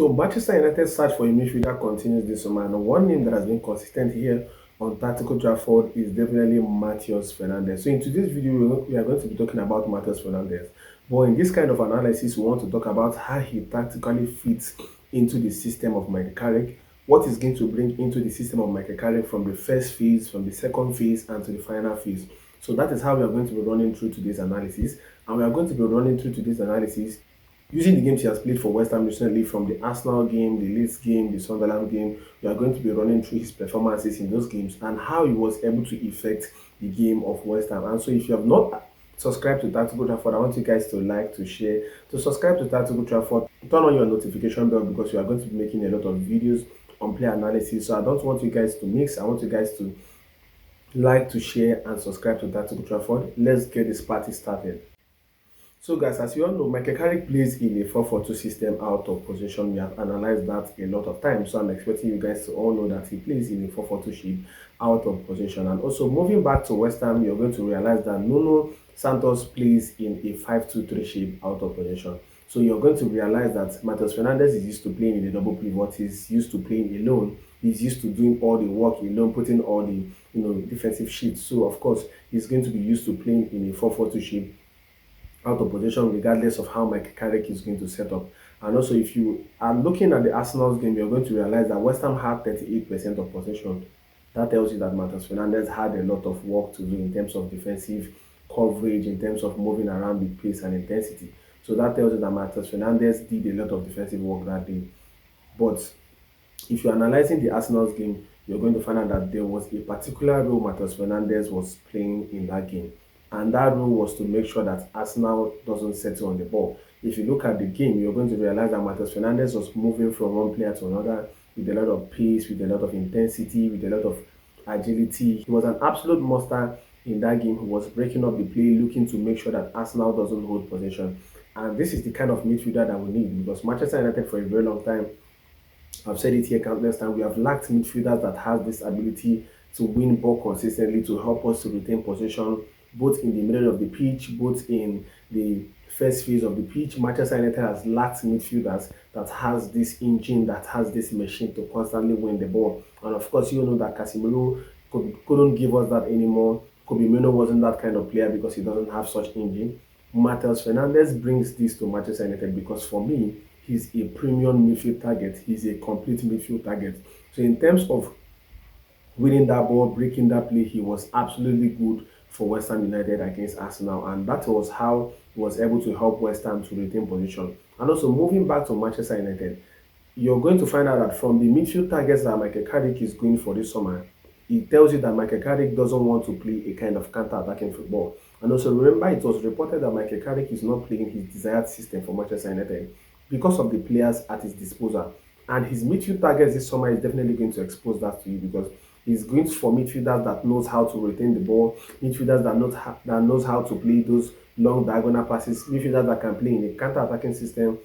So Manchester United's search for a midfielder continues this summer, and one name that has been consistent here on Tactical Trafford is definitely Matheus Fernandes. So in today's video, we are going to be talking about Matheus Fernandes. But in this kind of analysis, we want to talk about how he tactically fits into the system of Michael Carrick, what he's going to bring into the system of Michael Carrick from the first phase, from the second phase, and to the final phase. So that is how we are going to be running through today's analysis. And we are going to be running through today's analysis using the games he has played for West Ham recently, from the Arsenal game, the Leeds game, the Sunderland game. We are going to be running through his performances in those games and how he was able to affect the game of West Ham. And so if you have not subscribed to Tactical Trafford, I want you guys to like, to share, to subscribe to Tactical Trafford, turn on your notification bell, because we are going to be making a lot of videos on player analysis. So I don't want you guys to mix. I want you guys to like, to share, and subscribe to Tactical Trafford. Let's get this party started. So guys, as you all know, Michael Carrick plays in a 4-4-2 system out of position. We have analyzed that a lot of times, so I'm expecting you guys to all know that he plays in a 4-4-2 shape out of position. And also moving back to West Ham, you're going to realize that Nuno Santos plays in a 5-2-3 shape out of position. So you're going to realize that Matheus Fernandes is used to playing in a double pivot. He's used to playing alone. He's used to doing all the work alone, putting all the defensive sheets. So of course, he's going to be used to playing in a 4-4-2 shape out of position, regardless of how Mike Carrick is going to set up. And also, if you are looking at the Arsenal's game, you're going to realize that West Ham had 38% of possession. That tells you that Matheus Fernandes had a lot of work to do in terms of defensive coverage, in terms of moving around with pace and intensity. So that tells you that Matheus Fernandes did a lot of defensive work that day. But if you're analyzing the Arsenal's game, you're going to find out that there was a particular role Matheus Fernandes was playing in that game. And that role was to make sure that Arsenal doesn't settle on the ball. If you look at the game, you're going to realize that Matheus Fernandes was moving from one player to another with a lot of pace, with a lot of intensity, with a lot of agility. He was an absolute monster in that game. He was breaking up the play, looking to make sure that Arsenal doesn't hold possession. And this is the kind of midfielder that we need, because Manchester United for a very long time, I've said it here countless times, we have lacked midfielders that has this ability to win ball consistently, to help us to retain possession, both in the middle of the pitch, both in the first phase of the pitch. Manchester United has lacked midfielders that has this engine, that has this machine to constantly win the ball. And of course, you know that Casemiro couldn't give us that anymore. Kobe Mino wasn't that kind of player because he doesn't have such engine. Matheus Fernandes brings this to Manchester United, because for me, he's a premium midfield target. He's a complete midfield target. So in terms of winning that ball, breaking that play, he was absolutely good for West Ham United against Arsenal, and that was how he was able to help West Ham to retain position. And also moving back to Manchester United, you're going to find out that from the midfield targets that Michael Carrick is going for this summer, it tells you that Michael Carrick doesn't want to play a kind of counter-attacking football. And also remember, it was reported that Michael Carrick is not playing his desired system for Manchester United because of the players at his disposal. And his midfield targets this summer is definitely going to expose that to you, because he's going for midfielders that knows how to retain the ball, midfielders that knows how to play those long diagonal passes, midfielders that can play in a counter-attacking system,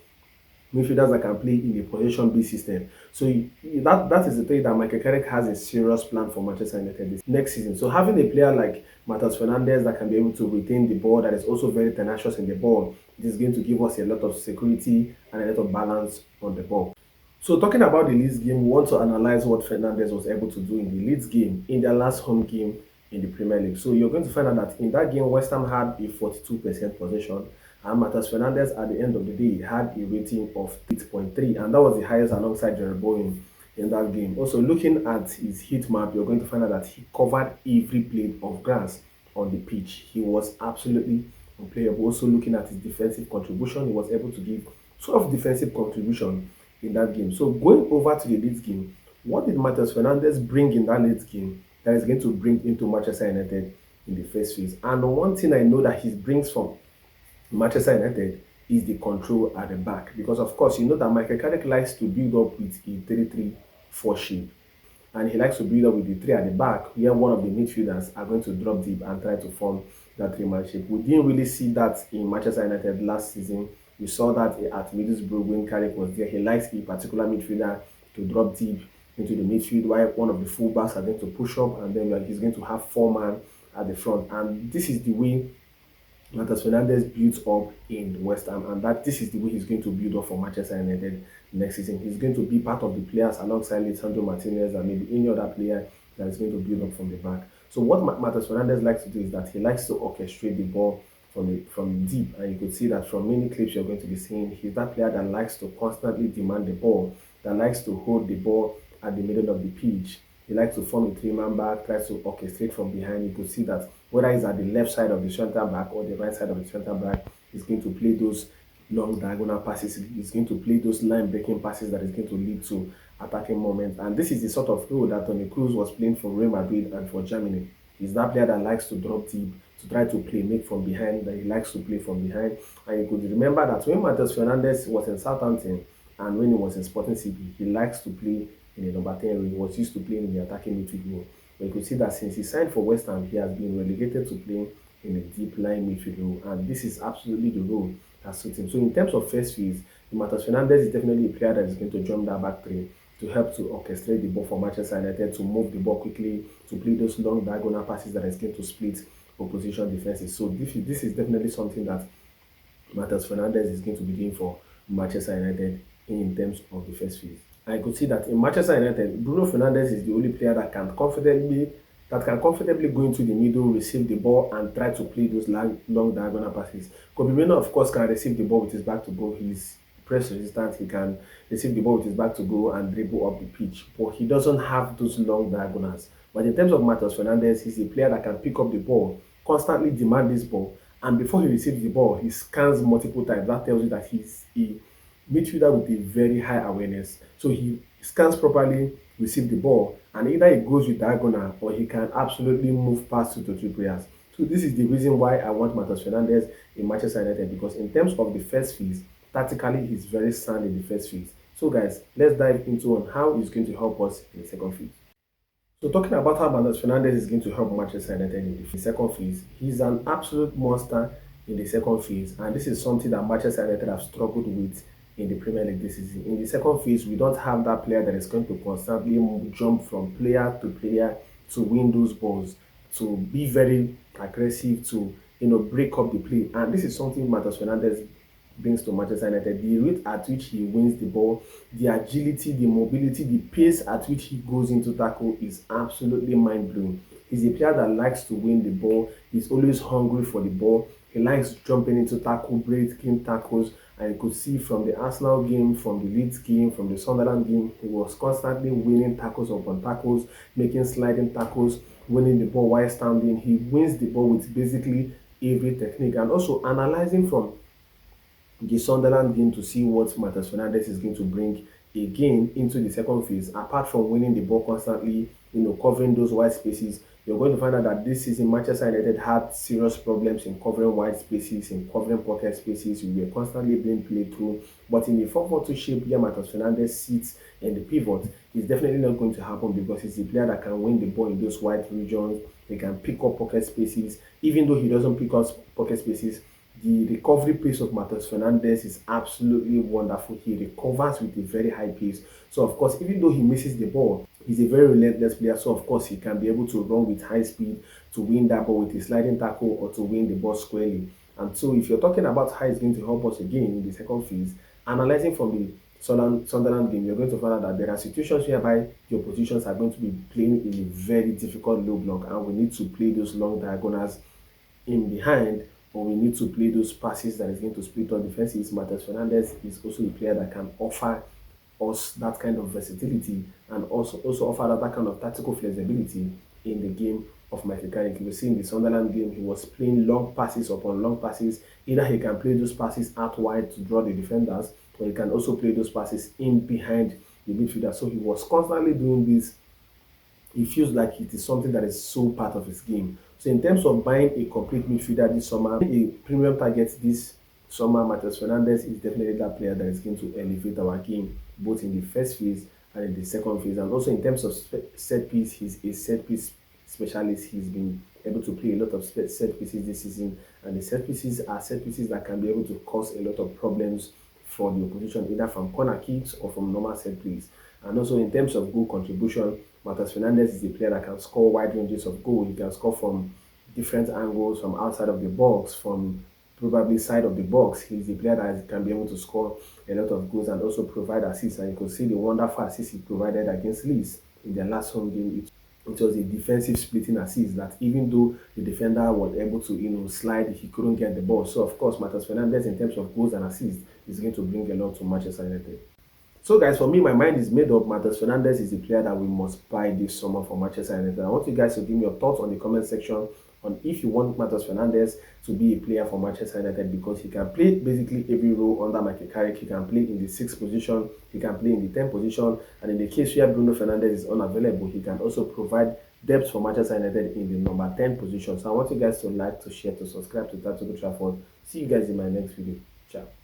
midfielders that can play in a possession-based system. So that is the thing, that Michael Carrick has a serious plan for Manchester United this next season. So having a player like Matheus Fernandes that can be able to retain the ball, that is also very tenacious in the ball, it is going to give us a lot of security and a lot of balance on the ball. So talking about the Leeds game, we want to analyze what Fernandes was able to do in the Leeds game, in their last home game in the Premier League. So you're going to find out that in that game, West Ham had a 42% possession, and Matheus Fernandes at the end of the day had a rating of 8.3, and that was the highest alongside Jerry Bowen in that game. Also looking at his heat map, you're going to find out that he covered every blade of grass on the pitch. He was absolutely unplayable. Also looking at his defensive contribution, he was able to give 12 defensive contribution in that game. So going over to the Leeds game, what did Matheus Fernandes bring in that Leeds game that is going to bring into Manchester United in the first phase? And one thing I know that he brings from Manchester United is the control at the back, because of course you know that Michael Carrick likes to build up with a 3-3-4 shape, and he likes to build up with the three at the back, where one of the midfielders are going to drop deep and try to form that three-man shape. We didn't really see that in Manchester United last season. We saw that at Middlesbrough when Carrick was there. He likes a particular midfielder to drop deep into the midfield, while one of the fullbacks are going to push up, and then he's going to have four man at the front. And this is the way Matheus Fernandes builds up in West Ham, and this is the way he's going to build up for Manchester United next season. He's going to be part of the players alongside Lisandro Martinez and maybe any other player that is going to build up from the back. So what Matheus Fernandes likes to do is that he likes to orchestrate the ball from deep, and you could see that from many clips you're going to be seeing. He's that player that likes to constantly demand the ball, that likes to hold the ball at the middle of the pitch. He likes to form a three-man back, tries to orchestrate from behind. You could see that whether he's at the left side of the centre back or the right side of the centre back, he's going to play those long diagonal passes. He's going to play those line breaking passes that is going to lead to attacking moments. And this is the sort of role that Toni Kroos was playing for Real Madrid and for Germany. He's that player that likes to drop deep, to try to play, make from behind, that he likes to play from behind. And you could remember that when Matheus Fernandes was in Southampton and when he was in Sporting CP, he likes to play in the number 10 role. He was used to playing in the attacking midfield role. But you could see that since he signed for West Ham, he has been relegated to playing in the deep line midfield role. And this is absolutely the role that suits him. So in terms of first phase, Matheus Fernandes is definitely a player that is going to jump that back three to help to orchestrate the ball for Manchester United, to move the ball quickly, to play those long diagonal passes that is going to split opposition defenses. So this is definitely something that Matheus Fernandes is going to be doing for Manchester United in terms of the first phase. I could see that in Manchester United, Bruno Fernandes is the only player that can comfortably go into the middle, receive the ball, and try to play those long diagonal passes. Kobe Mainoo, of course, can receive the ball with his back to goal. He's press resistant. He can receive the ball with his back to goal and dribble up the pitch, but he doesn't have those long diagonals. But in terms of Matheus Fernandes, he's a player that can pick up the ball, constantly demand this ball, and before he receives the ball, he scans multiple times. That tells you that he's a midfielder with a very high awareness. So he scans properly, receive the ball, and either he goes with diagonal or he can absolutely move past 2 to 3 players. So this is the reason why I want Matheus Fernandes in Manchester United, because in terms of the first phase, tactically he's very sound in the first phase. So guys, let's dive into on how he's going to help us in the second phase. So talking about how Matheus Fernandes is going to help Manchester United in the second phase, he's an absolute monster in the second phase, and this is something that Manchester United have struggled with in the Premier League this season. In the second phase, we don't have that player that is going to constantly jump from player to player to win those balls, to be very aggressive, to break up the play. And this is something Matheus Fernandes brings to Manchester United. The rate at which he wins the ball, the agility, the mobility, the pace at which he goes into tackle is absolutely mind-blowing. He's a player that likes to win the ball. He's always hungry for the ball. He likes jumping into tackle, breaking tackles. And you could see from the Arsenal game, from the Leeds game, from the Sunderland game, he was constantly winning tackles upon tackles, making sliding tackles, winning the ball while standing. He wins the ball with basically every technique, and also analyzing from the Sunderland game to see what Matheus Fernandes is going to bring again into the second phase. Apart from winning the ball constantly, covering those wide spaces, you're going to find out that this season Manchester United had serious problems in covering wide spaces, in covering pocket spaces. We were constantly being played through. But in the 4-4-2 shape where Matheus Fernandes sits in the pivot, it's definitely not going to happen, because he's a player that can win the ball in those wide regions. He can pick up pocket spaces. Even though he doesn't pick up pocket spaces, the recovery pace of Matheus Fernandes is absolutely wonderful. He recovers with a very high pace. So of course, even though he misses the ball, he's a very relentless player. So of course, he can be able to run with high speed to win that ball with a sliding tackle or to win the ball squarely. And so if you're talking about how he's going to help us again in the second phase, analyzing from the Sunderland game, you're going to find out that there are situations whereby the oppositions are going to be playing in a very difficult low block, and we need to play those long diagonals in behind, or we need to play those passes that is going to split our defenses. Matheus Fernandes is also a player that can offer us that kind of versatility, and also offer that kind of tactical flexibility in the game of Michael Carrick. You will see in the Sunderland game, he was playing long passes upon long passes. Either he can play those passes out wide to draw the defenders, or he can also play those passes in behind the midfielder. So he was constantly doing this. It feels like it is something that is so part of his game. So in terms of buying a complete midfielder this summer, a premium target this summer, Matheus Fernandes is definitely that player that is going to elevate our game, both in the first phase and in the second phase. And also in terms of set piece, he's a set piece specialist. He's been able to play a lot of set pieces this season, and the set pieces are set pieces that can be able to cause a lot of problems for the opposition, either from corner kicks or from normal set plays. And also in terms of goal contribution, Matheus Fernandes is a player that can score wide ranges of goal. He can score from different angles, from outside of the box, from probably side of the box. He's a player that can be able to score a lot of goals and also provide assists. And you could see the wonderful assist he provided against Leeds in their last home game. It was a defensive splitting assist that even though the defender was able to, slide, he couldn't get the ball. So of course, Matheus Fernandes, in terms of goals and assists, is going to bring a lot to Manchester United. So guys, for me, my mind is made up. Matheus Fernandes is the player that we must buy this summer for Manchester United. I want you guys to give me your thoughts on the comment section on if you want Matheus Fernandes to be a player for Manchester United, because he can play basically every role under Michael Carrick. He can play in the 6th position, he can play in the 10th position, and in the case where Bruno Fernandes is unavailable, he can also provide depth for Manchester United in the number 10 position. So I want you guys to like, to share, to subscribe to Trafford. See you guys in my next video. Ciao.